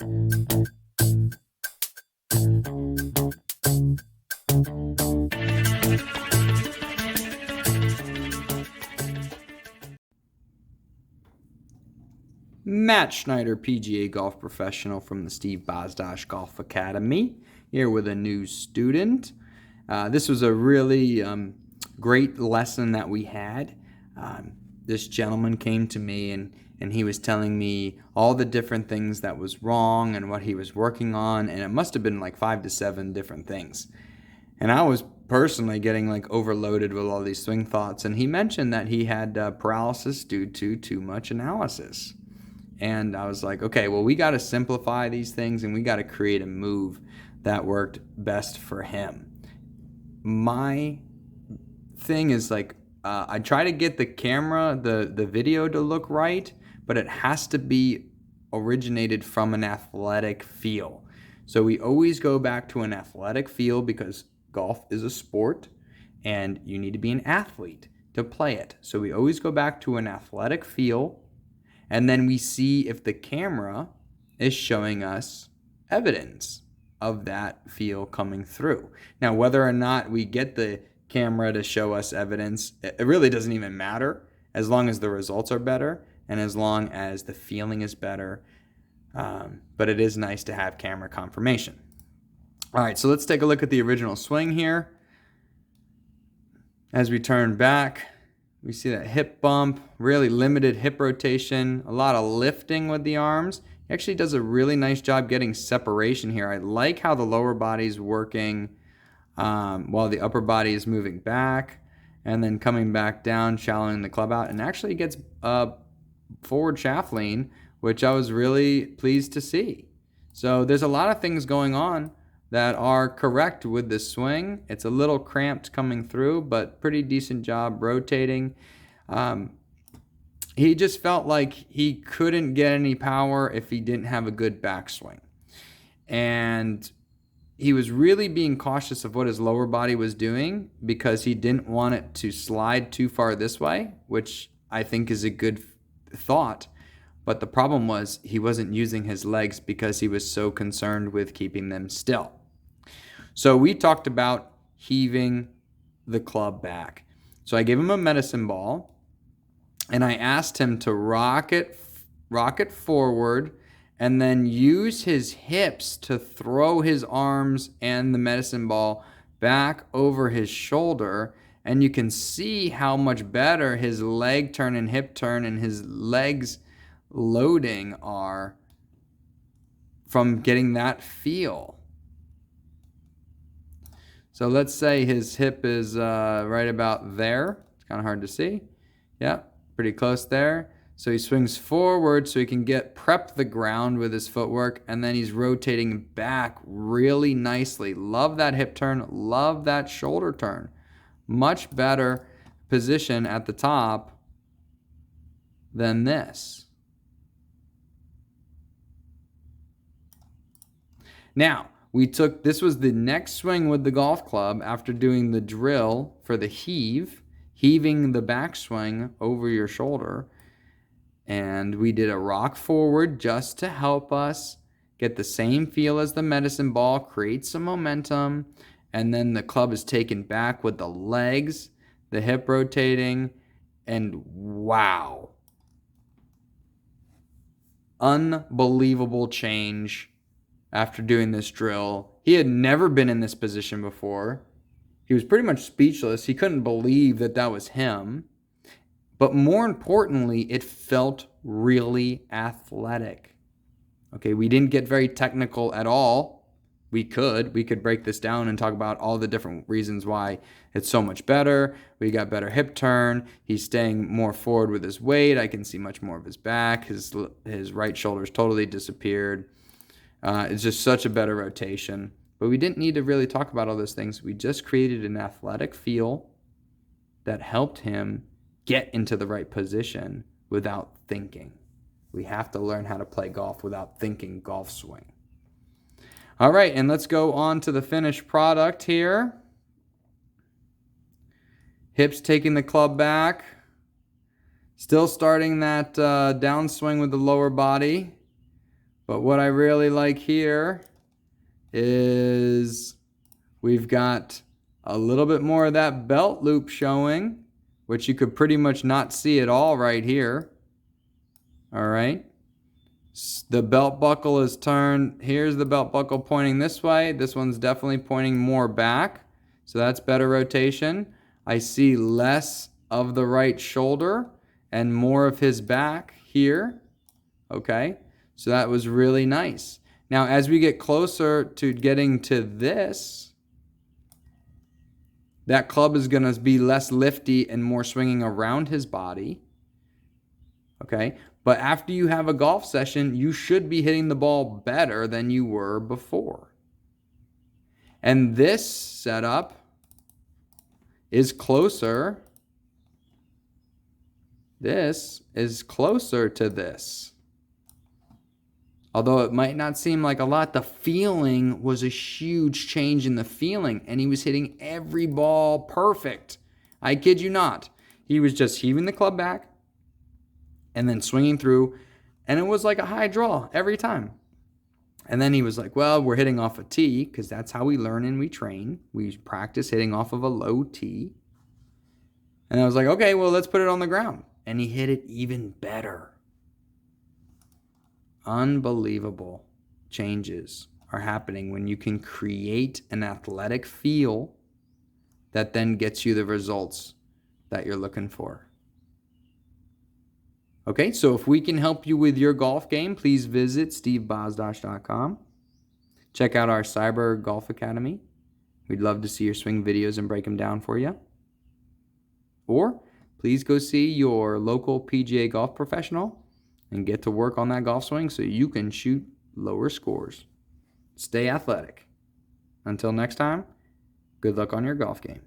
Matt Schneider, PGA golf professional from the Steve Bosdosh Golf Academy, here with a new student. This was a really great lesson that we had. This gentleman came to me and he was telling me all the different things that was wrong and what he was working on, and it must have been like 5 to 7 different things. And I was personally getting like overloaded with all these swing thoughts, and he mentioned that he had paralysis due to too much analysis. And I was like, okay, well, we got to simplify these things and we got to create a move that worked best for him. My thing is like, I try to get the camera, the video to look right, but it has to be originated from an athletic feel. So we always go back to an athletic feel because golf is a sport and you need to be an athlete to play it. So we always go back to an athletic feel, and then we see if the camera is showing us evidence of that feel coming through. Now, whether or not we get the camera to show us evidence, it really doesn't even matter as long as the results are better and as long as the feeling is better. But it is nice to have camera confirmation. All right, so let's take a look at the original swing here. As we turn back, we see that hip bump, really limited hip rotation, a lot of lifting with the arms. He actually does a really nice job getting separation here. I like how the lower body is working while the upper body is moving back and then coming back down, shallowing the club out, and actually gets forward shaft lean, which I was really pleased to see. So there's a lot of things going on that are correct with this swing. It's a little cramped coming through, but pretty decent job rotating. He just felt like he couldn't get any power if he didn't have a good backswing. And he was really being cautious of what his lower body was doing because he didn't want it to slide too far this way, which I think is a good thought. But the problem was he wasn't using his legs because he was so concerned with keeping them still. So we talked about heaving the club back. So I gave him a medicine ball and I asked him to rock it forward and then use his hips to throw his arms and the medicine ball back over his shoulder. And you can see how much better his leg turn and hip turn and his legs loading are from getting that feel. So let's say his hip is right about there. It's kind of hard to see. Yeah, pretty close there. So he swings forward so he can prep the ground with his footwork, and then he's rotating back really nicely. Love that hip turn. Love that shoulder turn. Much better position at the top than this. Now, this was the next swing with the golf club after doing the drill for the heaving the backswing over your shoulder. And we did a rock forward just to help us get the same feel as the medicine ball, create some momentum, and then the club is taken back with the legs, the hip rotating, and wow. Unbelievable change. After doing this drill, he had never been in this position before. He was pretty much speechless. He couldn't believe that was him. But more importantly, it felt really athletic. Okay, we didn't get very technical at all. We could break this down and talk about all the different reasons why it's so much better. We got better hip turn. He's staying more forward with his weight. I can see much more of his back. His right shoulder's totally disappeared. It's just such a better rotation. But we didn't need to really talk about all those things. We just created an athletic feel that helped him get into the right position without thinking. We have to learn how to play golf without thinking golf swing. All right, and let's go on to the finished product here. Hips taking the club back. Still starting that downswing with the lower body. But what I really like here is we've got a little bit more of that belt loop showing, which you could pretty much not see at all right here. All right. The belt buckle is turned. Here's the belt buckle pointing this way. This one's definitely pointing more back. So that's better rotation. I see less of the right shoulder and more of his back here. Okay. So that was really nice. Now, as we get closer to getting to this, that club is going to be less lifty and more swinging around his body. Okay. But after you have a golf session, you should be hitting the ball better than you were before. And this setup is closer. This is closer to this. Although it might not seem like a lot, the feeling was a huge change in the feeling. And he was hitting every ball perfect. I kid you not. He was just heaving the club back and then swinging through, and it was like a high draw every time. And then he was like, well, we're hitting off a tee, because that's how we learn and we train. We practice hitting off of a low tee. And I was like, okay, well, let's put it on the ground. And he hit it even better. Unbelievable changes are happening when you can create an athletic feel that then gets you the results that you're looking for. Okay, so if we can help you with your golf game, please visit stevebosdosh.com. Check out our Cyber Golf Academy. We'd love to see your swing videos and break them down for you. Or please go see your local PGA golf professional and get to work on that golf swing so you can shoot lower scores. Stay athletic. Until next time, good luck on your golf game.